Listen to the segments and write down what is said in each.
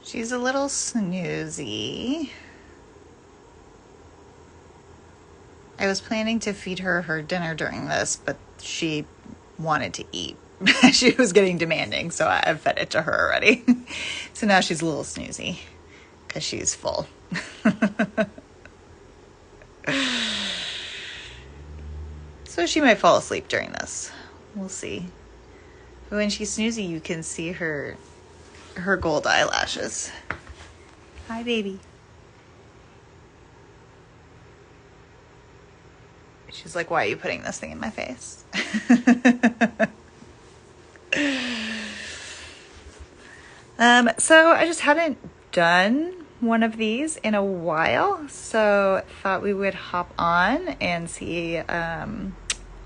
She's a little snoozy. I was planning to feed her her dinner during this, but she wanted to eat. She was getting demanding, so I fed it to her already. So now she's a little snoozy because she's full. So she might fall asleep during this. We'll see. But when she's snoozy, you can see her gold eyelashes. Hi, baby. She's like, why are you putting this thing in my face? So I just hadn't done one of these in a while, so thought we would hop on and see if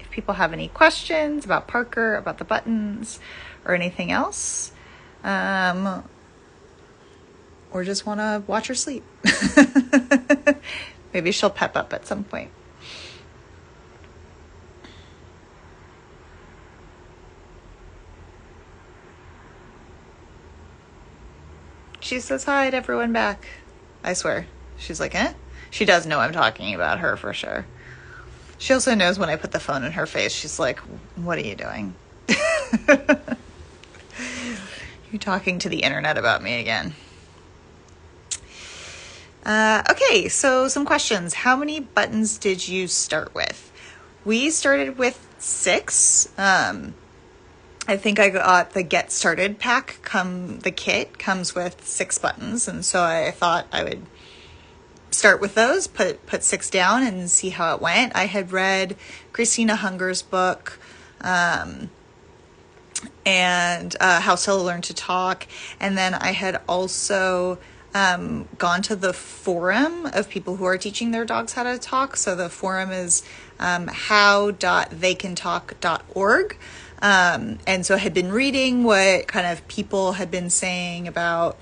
people have any questions about Parker, about the buttons, or anything else. Or just want to watch her sleep. Maybe she'll pep up at some point. She says hi to everyone back. I swear. She's like, eh? She does know I'm talking about her for sure. She also knows when I put the phone in her face, she's like, what are you doing? You're talking to the internet about me again. Okay, so some questions. How many buttons did you start with? We started with 6. I think I got the Get Started pack. The kit comes with 6 buttons, and so I thought I would start with those, put 6 down and see how it went. I had read Christina Hunger's book, and How Stella Learned to Talk, and then I had also gone to the forum of people who are teaching their dogs how to talk. So the forum is how.theycantalk.org. And so I had been reading what kind of people had been saying about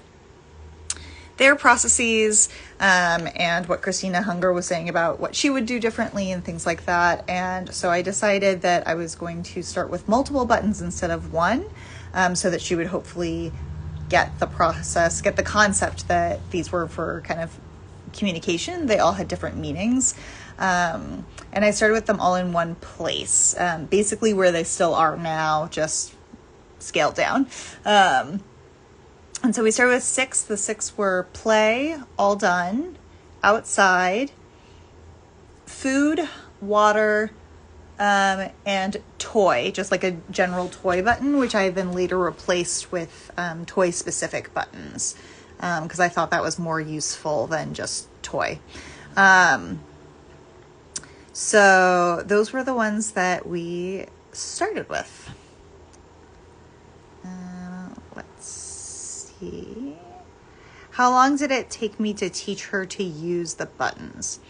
their processes, and what Christina Hunger was saying about what she would do differently and things like that. And so I decided that I was going to start with multiple buttons instead of one, so that she would hopefully get the concept that these were for kind of communication. They all had different meanings. And I started with them all in one place, basically where they still are now, just scaled down. And so we started with 6. The 6 were play, all done, outside, food, water, and toy, just like a general toy button, which I then later replaced with toy specific buttons, because I thought that was more useful than just toy. So those were the ones that we started with. Let's see. How long did it take me to teach her to use the buttons?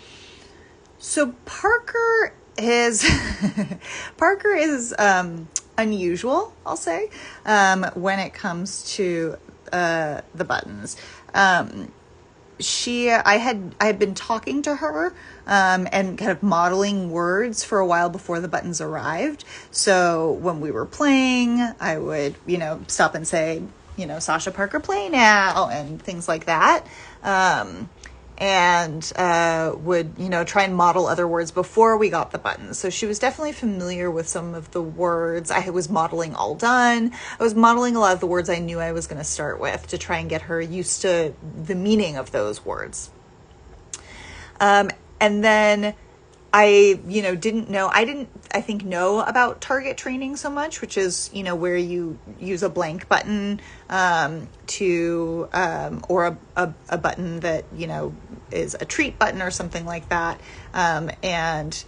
So Parker is unusual, I'll say, when it comes to the buttons. I had been talking to her and kind of modeling words for a while before the buttons arrived. So when we were playing, I would, stop and say, Sasha Parker, play now, and things like that. And would, try and model other words before we got the buttons. So she was definitely familiar with some of the words. I was modeling all done. I was modeling a lot of the words I knew I was going to start with to try and get her used to the meaning of those words. And then I didn't know about target training so much, which is, where you use a blank button, or a button that, is a treat button or something like that. And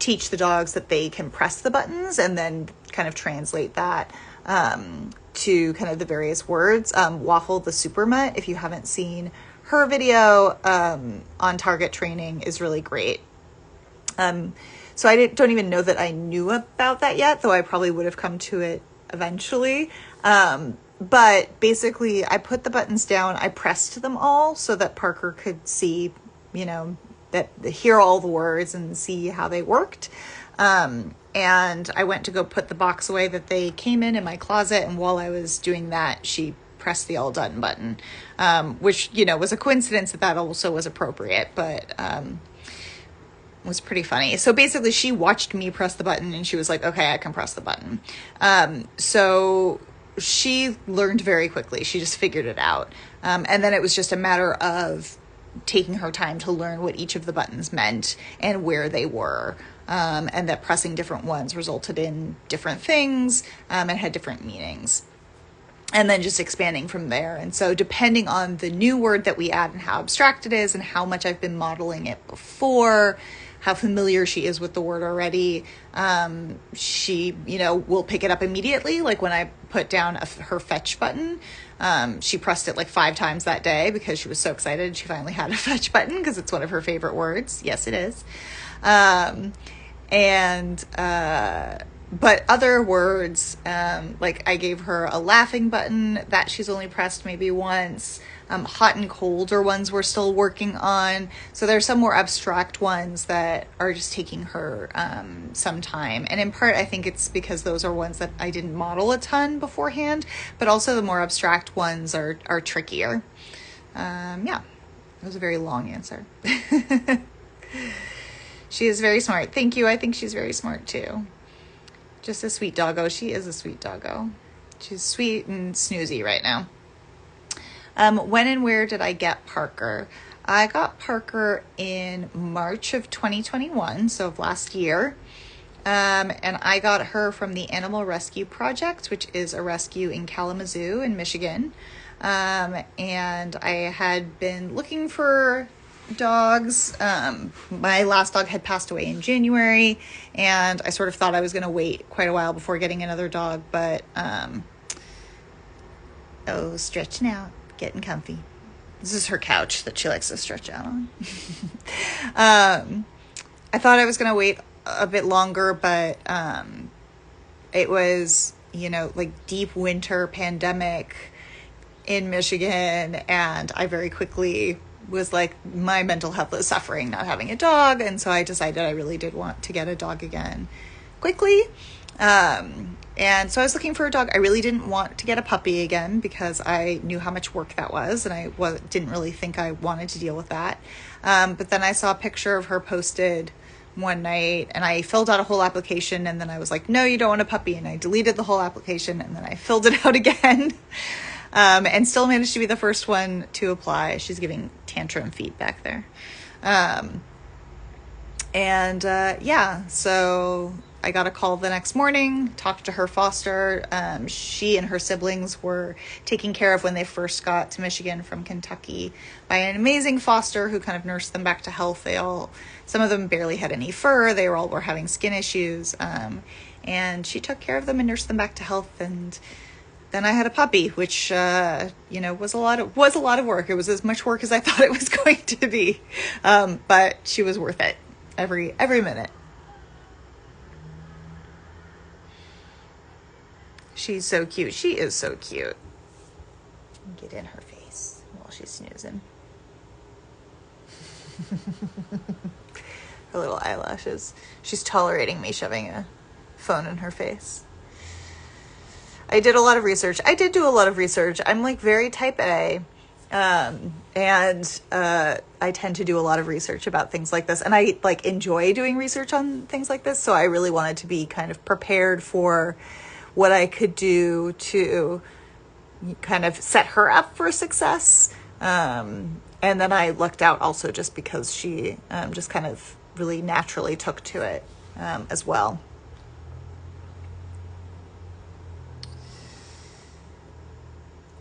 teach the dogs that they can press the buttons and then kind of translate that, to kind of the various words. Waffle the Super Mutt, if you haven't seen her video, on target training, is really great. So I don't even know that I knew about that yet, though I probably would have come to it eventually. But basically I put the buttons down, I pressed them all so that Parker could see, hear all the words and see how they worked. And I went to go put the box away that they came in my closet. And while I was doing that, she press the all done button, which, you know, was a coincidence that also was appropriate, but was pretty funny. So basically she watched me press the button and she was like, okay, I can press the button. So she learned very quickly. She just figured it out. And then it was just a matter of taking her time to learn what each of the buttons meant and where they were. And that pressing different ones resulted in different things, and had different meanings. And then just expanding from there. And so depending on the new word that we add and how abstract it is and how much I've been modeling it before, how familiar she is with the word already, she, you know, will pick it up immediately. Like when I put down her fetch button, she pressed it like 5 times that day because she was so excited she finally had a fetch button because it's one of her favorite words. Yes, it is. But other words, like I gave her a laughing button that she's only pressed maybe once. Hot and cold are ones we're still working on. So there's some more abstract ones that are just taking her some time. And in part, I think it's because those are ones that I didn't model a ton beforehand, but also the more abstract ones are trickier. Yeah, that was a very long answer. She is very smart. Thank you. I think she's very smart too. Just a sweet doggo. She is a sweet doggo. She's sweet and snoozy right now. When and where did I get Parker? I got Parker in March of 2021, so of last year. And I got her from the Animal Rescue Project, which is a rescue in Kalamazoo in Michigan. And I had been looking for dogs. My last dog had passed away in January, and I sort of thought I was going to wait quite a while before getting another dog, but stretching out, getting comfy. This is her couch that she likes to stretch out on. I thought I was going to wait a bit longer, but it was, you know, like deep winter pandemic in Michigan, and I very quickly was like, my mental health is suffering not having a dog, and so I decided I really did want to get a dog again quickly. And so I was looking for a dog. I really didn't want to get a puppy again because I knew how much work that was, and I didn't really think I wanted to deal with that. But then I saw a picture of her posted one night, and I filled out a whole application, and then I was like, no, you don't want a puppy, and I deleted the whole application, and then I filled it out again. And still managed to be the first one to apply. She's giving tantrum feet back there. So I got a call the next morning, talked to her foster. She and her siblings were taken care of when they first got to Michigan from Kentucky by an amazing foster who kind of nursed them back to health. Some of them barely had any fur. They were having skin issues. And she took care of them and nursed them back to health. And then I had a puppy, which, was a lot of work. It was as much work as I thought it was going to be. But she was worth it every minute. She's so cute. She is so cute. Get in her face while she's snoozing. Her little eyelashes. She's tolerating me shoving a phone in her face. I did a lot of research. I did do a lot of research. I'm like very type A. And I tend to do a lot of research about things like this. And I like enjoy doing research on things like this. So I really wanted to be kind of prepared for what I could do to kind of set her up for success. And then I lucked out also just because she just kind of really naturally took to it as well.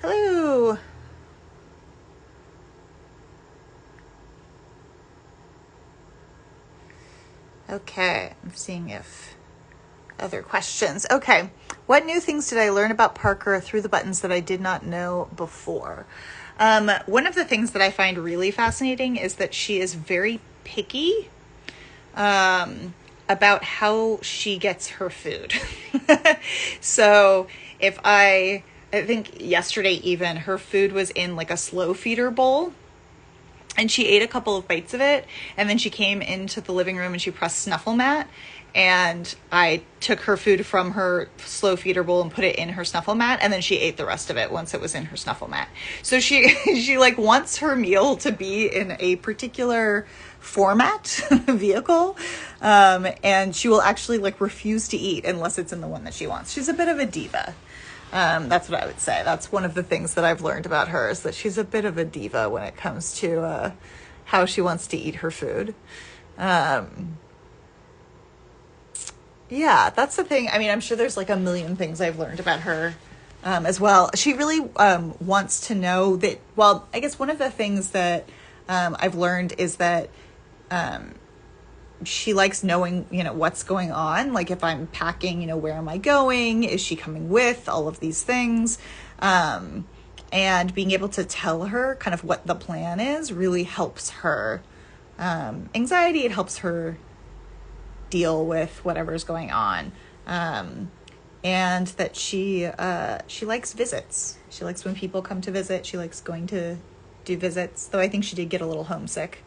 Hello. Okay, I'm seeing if other questions. Okay, what new things did I learn about Parker through the buttons that I did not know before? One of the things that I find really fascinating is that she is very picky about how she gets her food. So if I think yesterday even, her food was in like a slow feeder bowl. And she ate a couple of bites of it, and then she came into the living room and she pressed Snuffle Mat, and I took her food from her slow feeder bowl and put it in her snuffle mat, and then she ate the rest of it once it was in her snuffle mat. So she like wants her meal to be in a particular format vehicle, and she will actually like refuse to eat unless it's in the one that she wants. She's a bit of a diva. That's what I would say. That's one of the things that I've learned about her, is that she's a bit of a diva when it comes to how she wants to eat her food. Yeah, that's the thing. I mean, I'm sure there's like a million things I've learned about her as well. She really wants to know that, well, I guess one of the things that I've learned is that she likes knowing, what's going on. Like if I'm packing, where am I going? Is she coming with? All of these things. And being able to tell her kind of what the plan is really helps her anxiety. It helps her deal with whatever's going on. And that she likes visits. She likes when people come to visit. She likes going to do visits, though I think she did get a little homesick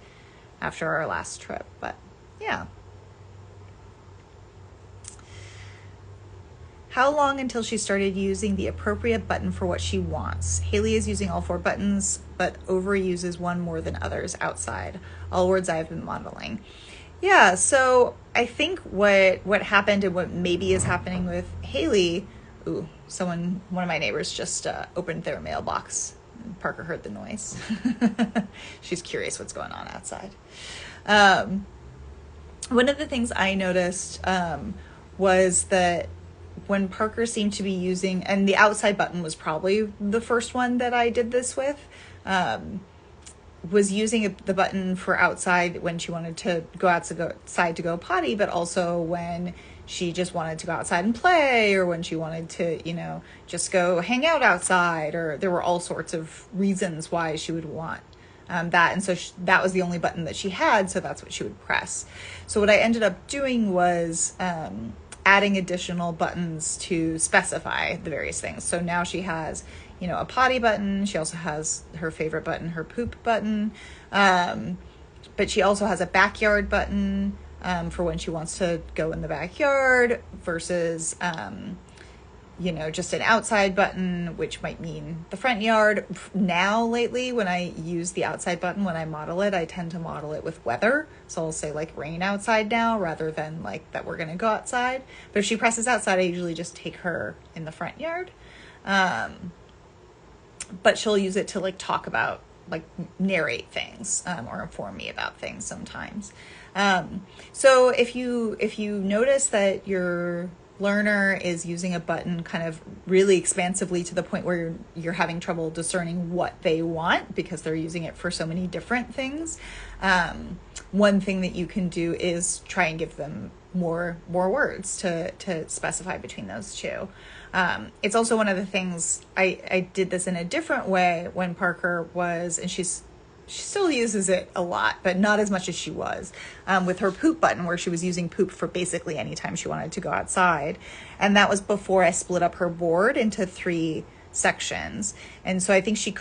after our last trip, but yeah. How long until she started using the appropriate button for what she wants? Haley is using all 4 buttons, but overuses one more than others outside. All words I have been modeling. Yeah, so I think what happened and what maybe is happening with Haley, one of my neighbors just opened their mailbox. Parker heard the noise. She's curious what's going on outside. One of the things I noticed was that when Parker seemed to be using, and the outside button was probably the first one that I did this with, was using the button for outside when she wanted to go outside to go potty, but also when she just wanted to go outside and play, or when she wanted to, just go hang out outside, or there were all sorts of reasons why she would want that. And so that was the only button that she had, so that's what she would press. So what I ended up doing was adding additional buttons to specify the various things. So now she has, a potty button. She also has her favorite button, her poop button. But she also has a backyard button for when she wants to go in the backyard versus, just an outside button, which might mean the front yard. Now, lately, when I use the outside button, when I model it, I tend to model it with weather. So I'll say like rain outside now rather than like that we're going to go outside. But if she presses outside, I usually just take her in the front yard. But she'll use it to like talk about, like narrate things or inform me about things sometimes. So if you notice that your learner is using a button kind of really expansively to the point where you're having trouble discerning what they want because they're using it for so many different things, one thing that you can do is try and give them more words to specify between those two. It's also one of the things I did this in a different way when Parker was, and she still uses it a lot, but not as much as she was, with her poop button, where she was using poop for basically any time she wanted to go outside. And that was before I split up her board into 3 sections. And so I think she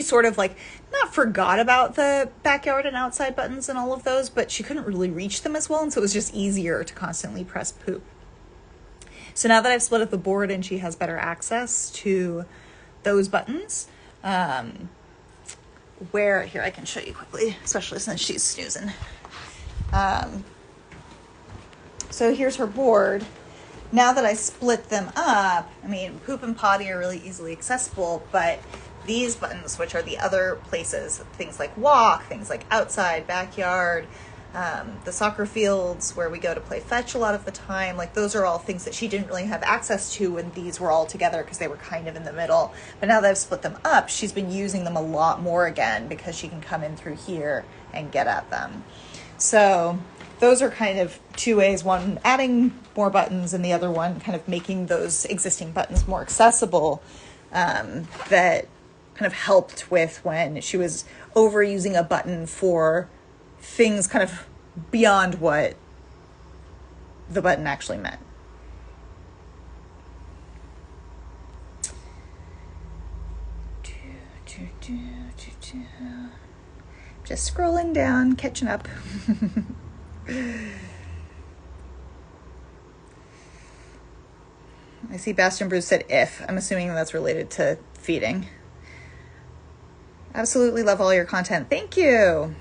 sort of like not forgot about the backyard and outside buttons and all of those, but she couldn't really reach them as well. And so it was just easier to constantly press poop. So now that I've split up the board and she has better access to those buttons, here I can show you quickly, especially since she's snoozing. So here's her board. Now that I split them up, I mean, poop and potty are really easily accessible, but these buttons, which are the other places, things like walk, things like outside, backyard, the soccer fields where we go to play fetch a lot of the time, like those are all things that she didn't really have access to when these were all together because they were kind of in the middle. But now that I've split them up, she's been using them a lot more again because she can come in through here and get at them. So those are kind of 2 ways, one adding more buttons and the other one kind of making those existing buttons more accessible, that kind of helped with when she was overusing a button for things kind of beyond what the button actually meant. Just scrolling down, catching up. I see Bastion Bruce said if. I'm assuming that's related to feeding. Absolutely love all your content. Thank you.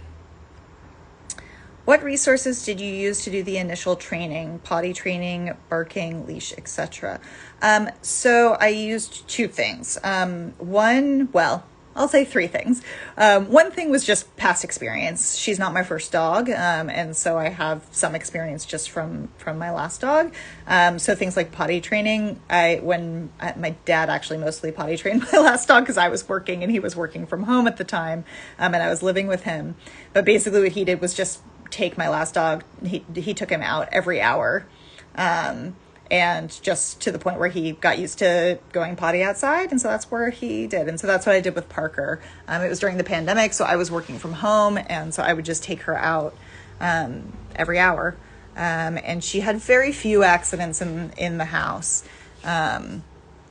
What resources did you use to do the initial training, potty training, barking, leash, etc.? So I used two things. I'll say three things. One thing was just past experience. She's not my first dog, and so I have some experience just from my last dog. So things like potty training. My dad actually mostly potty trained my last dog because I was working and he was working from home at the time, and I was living with him. But basically, what he did was just take my last dog. He took him out every hour. And just to the point where he got used to going potty outside. And so that's where he did. And so that's what I did with Parker. It was during the pandemic, so I was working from home. And so I would just take her out every hour. And she had very few accidents in the house. I'm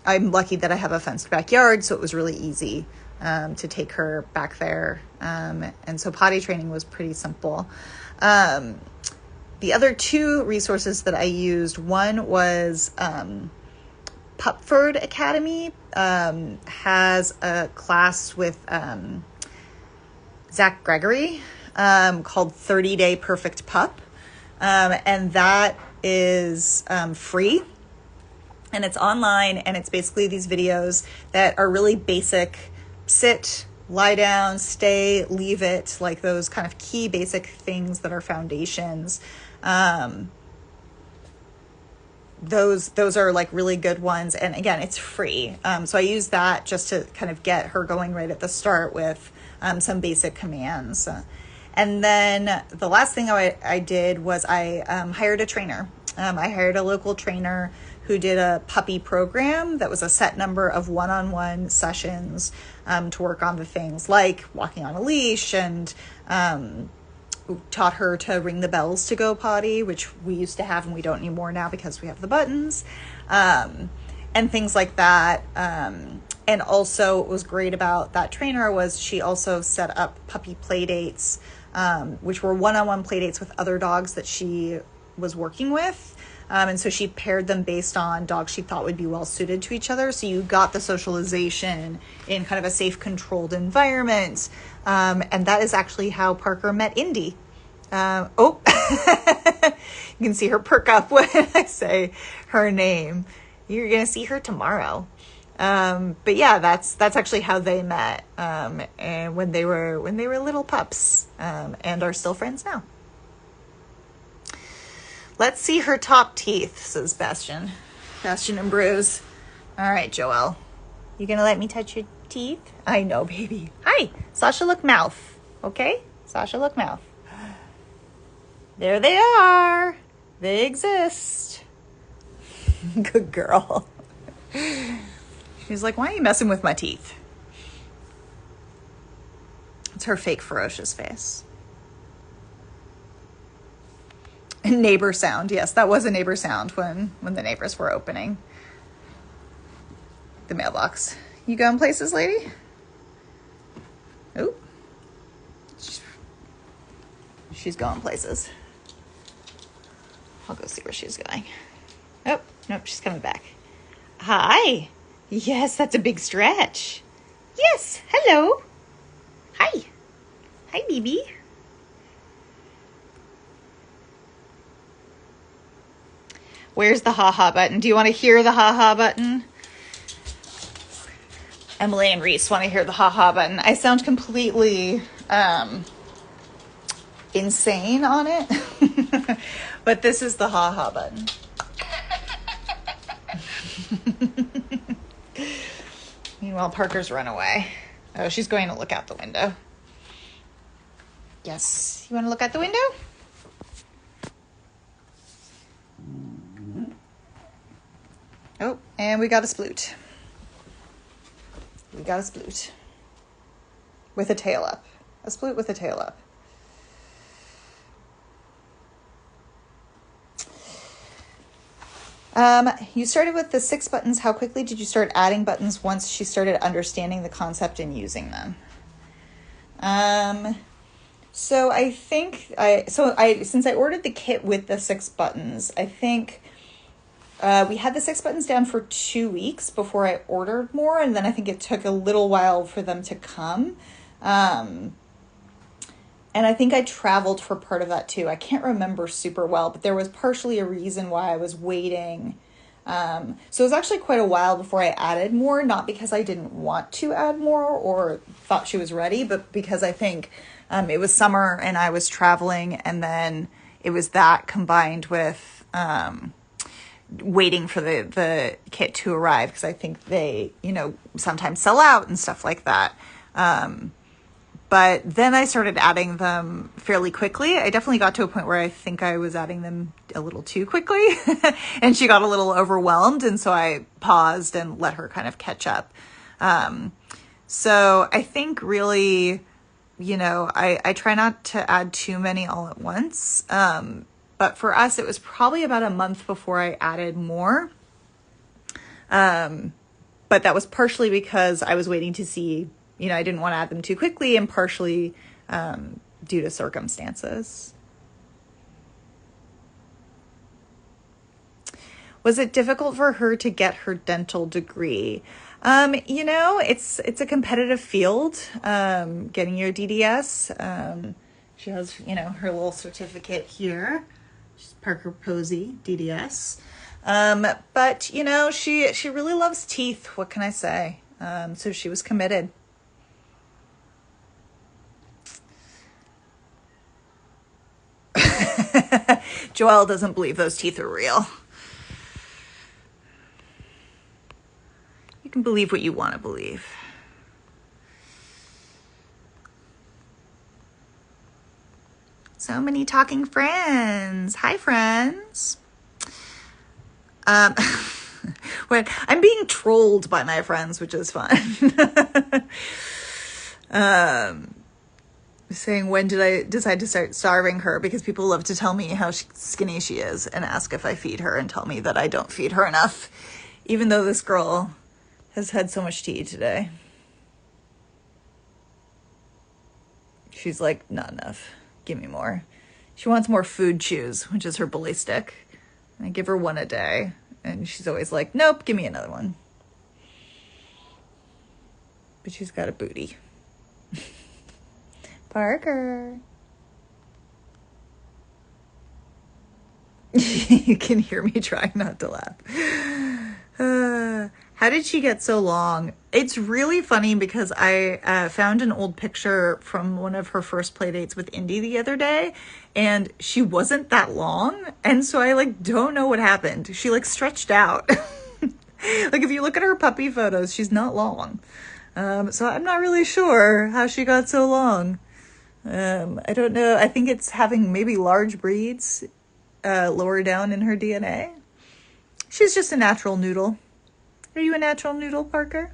lucky that I have a fenced backyard, so it was really easy to take her back there. And so potty training was pretty simple. The other two resources that I used, one was Pupford Academy has a class with Zach Gregory called 30-Day Perfect Pup. And that is free. And it's online, and it's basically these videos that are really basic: sit, lie down, stay, leave it, like those kind of key basic things that are foundations. Those are like really good ones. And again, it's free. So I use that just to kind of get her going right at the start with some basic commands. And then the last thing I did was I hired a trainer. I hired a local trainer who did a puppy program that was a set number of one-on-one sessions to work on the things like walking on a leash, and taught her to ring the bells to go potty, which we used to have and we don't anymore now because we have the buttons, and things like that. And also what was great about that trainer was she also set up puppy play dates, which were one-on-one play dates with other dogs that she was working with. And so she paired them based on dogs she thought would be well suited to each other. So you got the socialization in kind of a safe, controlled environment. And that is actually how Parker met Indy. You can see her perk up when I say her name. You're going to see her tomorrow. But yeah, that's actually how they met. And when they were little pups, and are still friends now. Let's see her top teeth, says Bastion and Bruce. All right, Joelle, you gonna let me touch your teeth? I know, baby. Hi, Sasha, look mouth. Okay, Sasha, look mouth. There they are. They exist. Good girl. She's like, why are you messing with my teeth? It's her fake ferocious face. Neighbor sound. Yes, that was a neighbor sound when the neighbors were opening the mailbox. You going places, lady? Oh, she's going places. I'll go see where she's going. Oh, nope, she's coming back. Hi. Yes, that's a big stretch. Yes, hello. Hi. Hi, BB. Where's the ha-ha button? Do you want to hear the ha-ha button? Emily and Reese want to hear the ha-ha button. I sound completely insane on it. But this is the ha-ha button. Meanwhile, Parker's run away. Oh, she's going to look out the window. Yes. You want to look out the window? Oh, and we got a sploot. We got a sploot. With a tail up. A sploot with a tail up. You started with the 6 buttons. How quickly did you start adding buttons once she started understanding the concept and using them? So I think since I ordered the kit with the 6 buttons, I think we had the 6 buttons down for 2 weeks before I ordered more, and then I think it took a little while for them to come. Um, and I think I traveled for part of that too. I can't remember super well, but there was partially a reason why I was waiting. So it was actually quite a while before I added more, not because I didn't want to add more or thought she was ready, but because I think it was summer and I was traveling, and then it was that combined with waiting for the kit to arrive, because I think they, sometimes sell out and stuff like that. But then I started adding them fairly quickly. I definitely got to a point where I think I was adding them a little too quickly and she got a little overwhelmed. And so I paused and let her kind of catch up. So I think really, I try not to add too many all at once. But for us, it was probably about a month before I added more. But that was partially because I was waiting to see, I didn't want to add them too quickly, and partially due to circumstances. Was it difficult for her to get her dental degree? It's a competitive field, getting your DDS. She has, her little certificate here. She's Parker Posey, DDS. But, she really loves teeth. What can I say? So she was committed. Joelle doesn't believe those teeth are real. You can believe what you want to believe. So many talking friends. Hi, friends. When I'm being trolled by my friends, which is fun. Saying, when did I decide to start starving her? Because people love to tell me how skinny she is and ask if I feed her and tell me that I don't feed her enough, even though this girl has had so much to eat today. She's like, not enough. Give me more. She wants more food chews, which is her bully stick. I give her one a day, and she's always like, nope, give me another one. But she's got a booty. Parker. You can hear me trying not to laugh. How did she get so long? It's really funny because I found an old picture from one of her first play dates with Indy the other day, and she wasn't that long. And so I don't know what happened. She stretched out. If you look at her puppy photos, she's not long. So I'm not really sure how she got so long. I don't know. I think it's having maybe large breeds lower down in her DNA. She's just a natural noodle. Are you a natural noodle, Parker?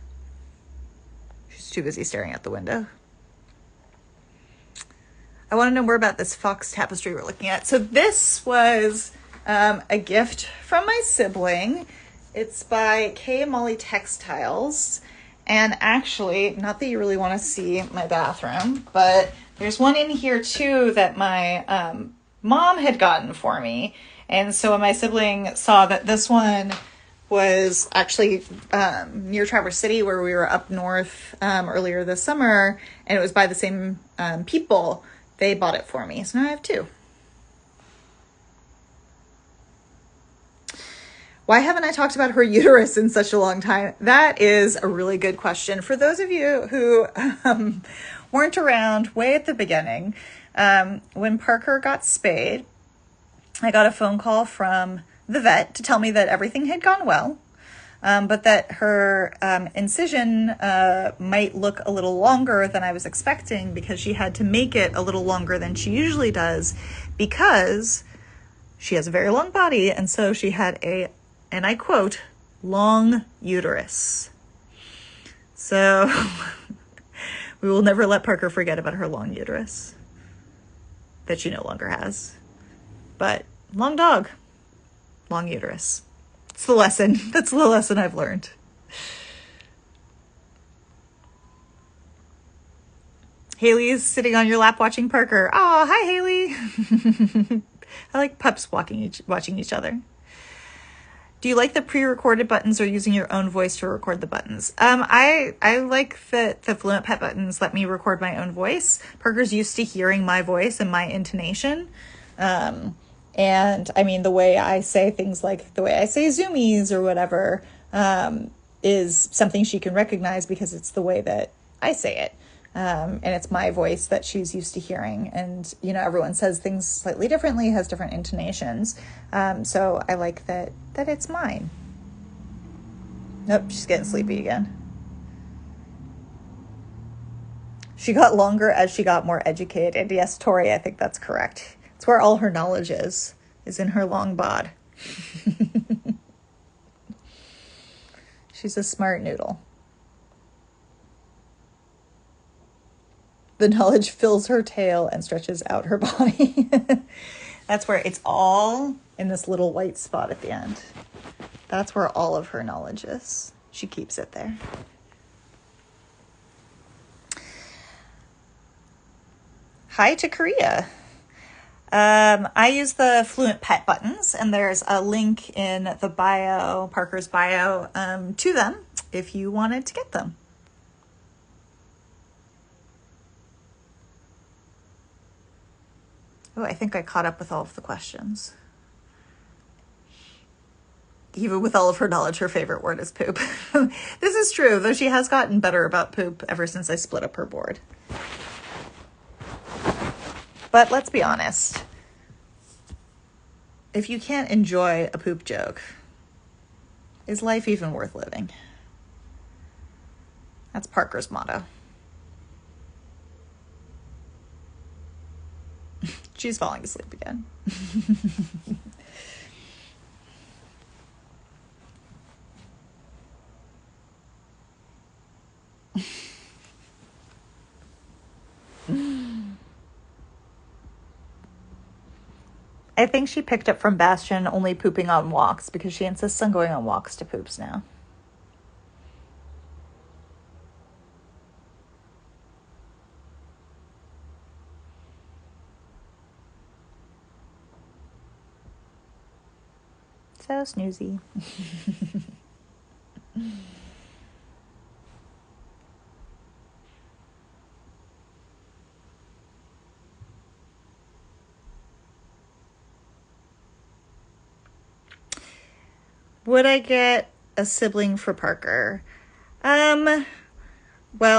She's too busy staring out the window. I want to know more about this fox tapestry we're looking at. So this was a gift from my sibling. It's by Kay and Molly Textiles. And actually, not that you really want to see my bathroom, but there's one in here too that my mom had gotten for me. And so when my sibling saw that this one was actually near Traverse City, where we were up north earlier this summer, and it was by the same people, they bought it for me. So now I have 2. Why haven't I talked about her uterus in such a long time? That is a really good question. For those of you who weren't around way at the beginning, when Parker got spayed, I got a phone call from the vet to tell me that everything had gone well, but that her incision might look a little longer than I was expecting, because she had to make it a little longer than she usually does, because she has a very long body, and so she had and I quote, long uterus. So we will never let Parker forget about her long uterus that she no longer has. But long dog, long uterus. It's the lesson. That's the lesson I've learned. Haley is sitting on your lap watching Parker. Oh, hi, Haley. I like pups watching each other. Do you like the pre-recorded buttons or using your own voice to record the buttons? I like that the Fluent Pet buttons let me record my own voice. Parker's used to hearing my voice and my intonation. And I mean, the way I say things, like the way I say zoomies or whatever, is something she can recognize because it's the way that I say it. And it's my voice that she's used to hearing. And, you know, everyone says things slightly differently, has different intonations. So I like that it's mine. Nope, she's getting sleepy again. She got longer as she got more educated. Yes, Tori, I think that's correct. It's where all her knowledge is in her long bod. She's a smart noodle. The knowledge fills her tail and stretches out her body. That's where it's all in this little white spot at the end. That's where all of her knowledge is. She keeps it there. Hi to Korea. I use the Fluent Pet buttons, and there's a link in the bio, Parker's bio, to them if you wanted to get them. Oh, I think I caught up with all of the questions. Even with all of her knowledge, her favorite word is poop. This is true, though she has gotten better about poop ever since I split up her board. But let's be honest. If you can't enjoy a poop joke, is life even worth living? That's Parker's motto. She's falling asleep again. I think she picked up from Bastion only pooping on walks because she insists on going on walks to poops now. So snoozy. Would I get a sibling for Parker? Well,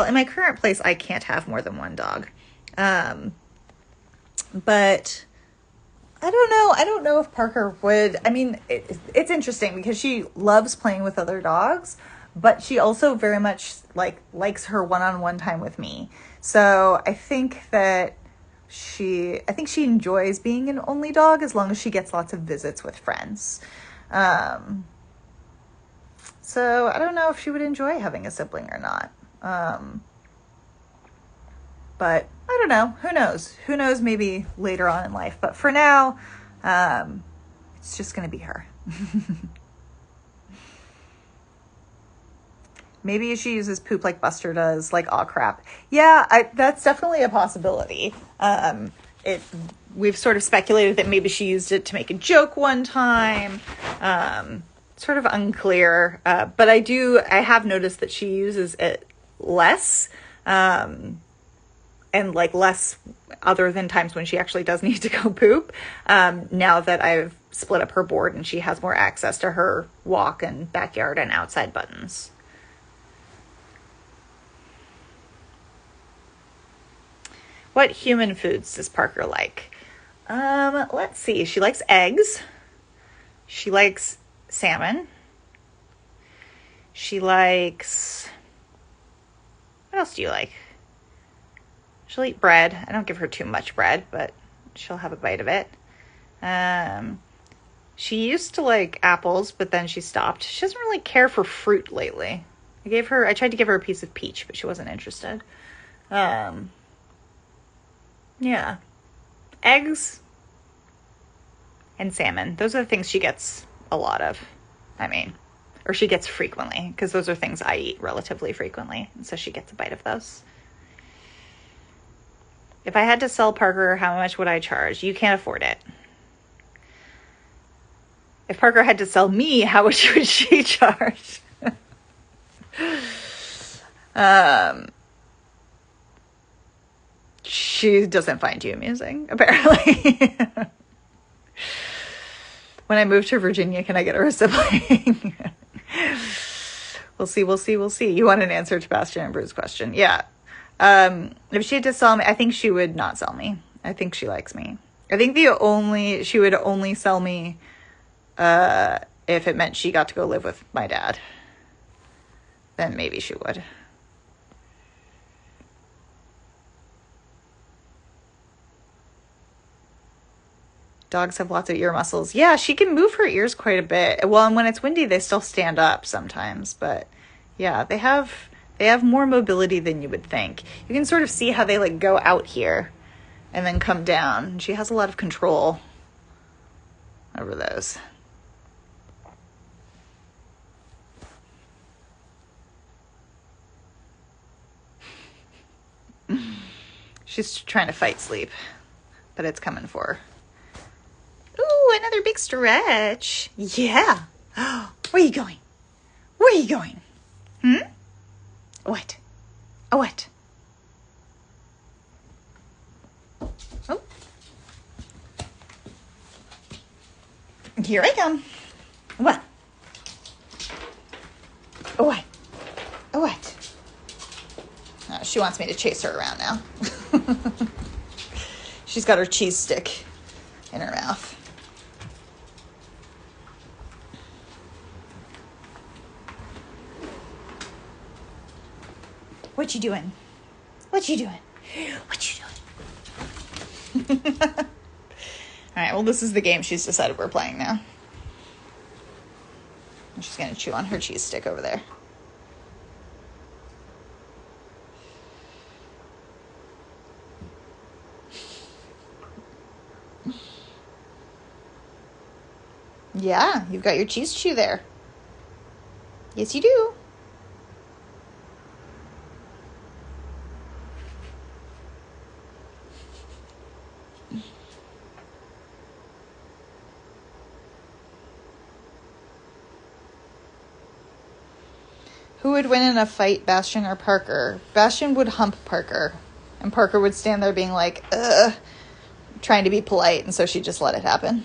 in my current place, I can't have more than one dog. But I don't know. I don't know if Parker would. I mean, it's interesting because she loves playing with other dogs, but she also very much likes her one-on-one time with me. So I think she enjoys being an only dog as long as she gets lots of visits with friends. So I don't know if she would enjoy having a sibling or not. But I don't know. Who knows? Who knows maybe later on in life. But for now, it's just going to be her. Maybe she uses poop like Buster does, like, aw crap. Yeah, that's definitely a possibility. We've sort of speculated that maybe she used it to make a joke one time. Sort of unclear. But I have noticed that she uses it less. And less other than times when she actually does need to go poop. Now that I've split up her board and she has more access to her walk and backyard and outside buttons. What human foods does Parker like? Let's see. She likes eggs. She likes salmon. She likes... What else do you like? She'll eat bread. I don't give her too much bread, but she'll have a bite of it. She used to like apples, but then she stopped. She doesn't really care for fruit lately. I tried to give her a piece of peach, but she wasn't interested. Yeah. Eggs and salmon. Those are the things she gets a lot of. Or she gets frequently, because those are things I eat relatively frequently. And so she gets a bite of those. If I had to sell Parker, how much would I charge? You can't afford it. If Parker had to sell me, how much would she charge? She doesn't find you amusing, apparently. When I move to Virginia, can I get her a sibling? We'll see. You want an answer to Bastion and Bruce's question? Yeah. If she had to sell me, I think she would not sell me. I think she likes me. I think she would only sell me if it meant she got to go live with my dad. Then maybe she would. Dogs have lots of ear muscles. Yeah, she can move her ears quite a bit. Well, and when it's windy, they still stand up sometimes. But yeah, they have more mobility than you would think. You can sort of see how they like go out here and then come down. She has a lot of control over those. She's trying to fight sleep, but it's coming for her. Ooh, another big stretch. Yeah. Where are you going? Where are you going? What? Oh, what? Oh. Here I come. What? Oh, what? Oh, what? Oh, she wants me to chase her around now. She's got her cheese stick in her mouth. What you doing? What you doing? What you doing? All right, well, this is the game she's decided we're playing now. And she's going to chew on her cheese stick over there. Yeah, you've got your cheese chew there. Yes, you do. Who would win in a fight, Bastion or Parker? Bastion would hump Parker, and Parker would stand there being like, trying to be polite, and so she'd just let it happen.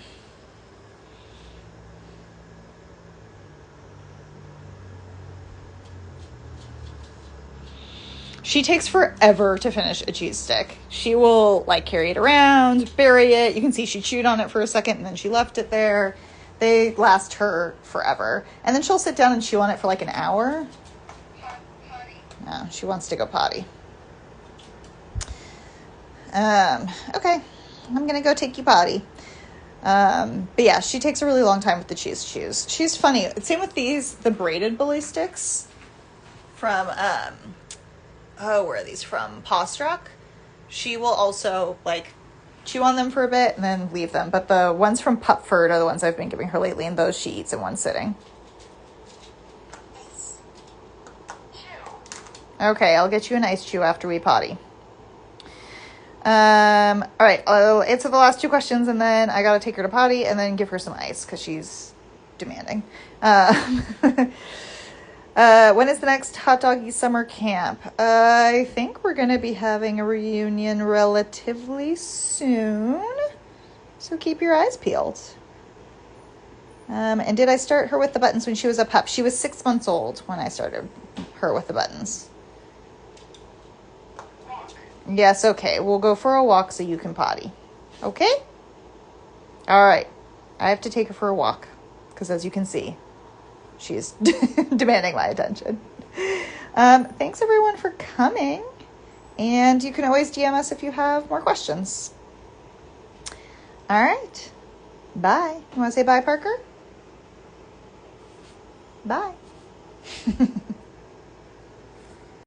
She takes forever to finish a cheese stick. She will like carry it around, bury it. You can see she chewed on it for a second and then she left it there. They last her forever. And then she'll sit down and chew on it for like an hour. No, she wants to go potty. Okay. I'm going to go take you potty. But yeah, she takes a really long time with the cheese chews. She's funny. Same with these, the braided bully sticks from, where are these from? Pawstruck. She will also like chew on them for a bit and then leave them. But the ones from Pupford are the ones I've been giving her lately, and those she eats in one sitting. Okay, I'll get you an ice chew after we potty. All right, I'll answer the last two questions, and then I gotta take her to potty and then give her some ice because she's demanding. When is the next Hot Doggy summer camp? I think we're going to be having a reunion relatively soon. So keep your eyes peeled. And did I start her with the buttons when she was a pup? She was 6 months old when I started her with the buttons. Walk. Yes, okay. We'll go for a walk so you can potty. Okay? All right. I have to take her for a walk because, as you can see, she's demanding my attention. Thanks everyone for coming. And you can always DM us if you have more questions. All right. Bye. You want to say bye, Parker? Bye.